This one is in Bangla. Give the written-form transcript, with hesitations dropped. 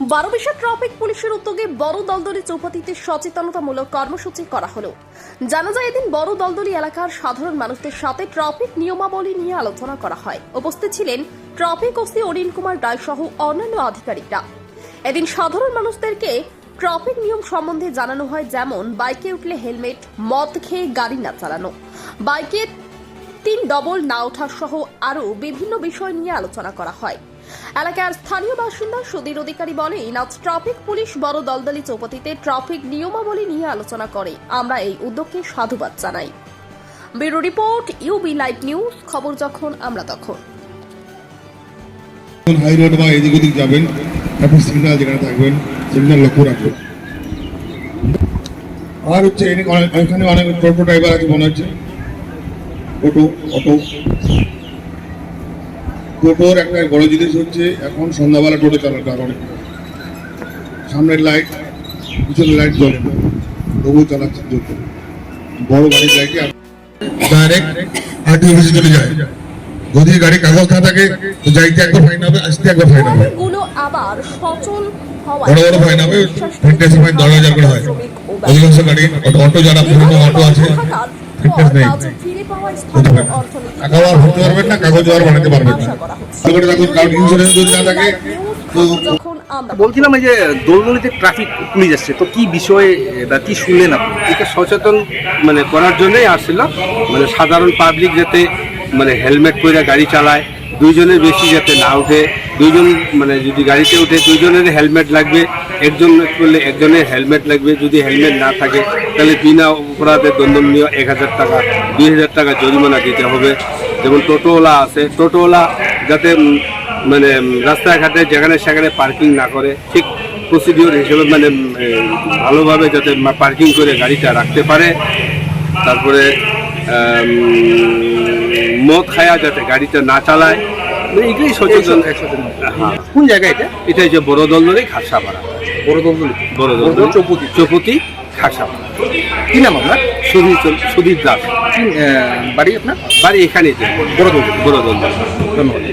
বারোবিশা ট্রাফিক পুলিশের উদ্যোগে বড় দলদলি চৌপাতিতে সচেতনতামূলক কর্মসূচি করা হলো। জানা যায় এদিন বড় দলদলি এলাকার সাধারণ মানুষদের সাথে ট্রাফিক নিয়মাবলী নিয়ে আলোচনা করা হয়। উপস্থিত ছিলেন ট্রাফিক ওসি অরিন কুমার রায় সহ অন্যান্য আধিকারিকরা। এদিন সাধারণ মানুষদেরকে ট্রাফিক নিয়ম সম্বন্ধে জানানো হয়, যেমন বাইকে উঠলে হেলমেট, মদ খেয়ে গাড়ি না চালানো, বাইকে 3 ডবল না ওঠা সহ আরো বিভিন্ন বিষয় নিয়ে আলোচনা করা হয়। এলাকার স্থানীয় বাসিন্দা সুধীর অধিকারী বলেন, আজ ট্রাফিক পুলিশ বড় দলদলি চৌপাতিতে ট্রাফিক নিয়মাবলী নিয়ে আলোচনা করে। আমরা এই উদ্যোগকে সাধুবাদ জানাই। Bureau report, UB live news, খবর যখন আমরা তখন। হাই রোড বা এদিক ওদিক যাবেন, তারপর সিগন্যাল যেখানে থাকবেন সিগন্যাল লক্ষ্য রাখবেন। আর হচ্ছে এখানে অনেক টোটো ড্রাইভার আছে মনে হচ্ছে, টোটোর একটা বড় জিনিস হচ্ছে এখন সন্ধ্যাবেলা টোটো চালার কারণে সামনের লাইট পিছনের লাইট জ্বলে না, তবুও চালাচ্ছে বড় গাড়ির লাইটে ডাইরেক্ট আরটিও অফিসে চলে যায়। যদি গাড়ি কাগজ না থাকে তো যাইতে একবার ফাইন হবে, আসতে একবার ফাইন হবে, আবার সচল হওয়া বড় বড় ফাইন হবে, ফিটনেস ফাইন 10,000 করে হয়। অধিকাংশ গাড়ি অটো যারা পুরনো অটো আছে ফিটনেস নেই, টাকাও আর ভরতে পারবেন না, কাগজ আর বানাতে পারবেন না। কারণ ইন্স্যুরেন্স যদি না থাকে তো বলছিলাম এই যে দোলদলিতে ট্রাফিক পুলিশ আসছে, তো কি বিষয়ে বা কি শুনলেন আপনি? এটা সচেতন করার জন্যই আসছিলাম, সাধারণ পাবলিক যাতে হেলমেট পরে গাড়ি চালায়, দুইজনের বেশি যাতে না উঠে। দুইজন যদি গাড়িতে উঠে দুইজনের হেলমেট লাগবে, একজন করলে একজনের হেলমেট লাগবে। যদি হেলমেট না থাকে তাহলে বিনা অপরাধে দণ্ডনীয় 1,000 টাকা 2,000 টাকা জরিমানা দিতে হবে। যেমন টোটোওয়ালা আছে, টোটোওয়ালা যাতে রাস্তাঘাটে যেখানে সেখানে পার্কিং না করে, ঠিক প্রসিডিওর হিসেবে ভালোভাবে যাতে পার্কিং করে গাড়িটা রাখতে পারে। তারপরে মদ খায়া যাতে গাড়িটা না চালায়, এটাই সচেতন। হ্যাঁ, কোন জায়গায় এটা? এটা হচ্ছে বড় দলদলি খাটসাপাড়া। বড় দলদলি চৌপতি খাটসাপাড়া। কি নাম আপনার? সুধীর দাস। বাড়ি আপনার? বাড়ি এখানেই, বড় দলদলি। বড় দলদলি। ধন্যবাদ।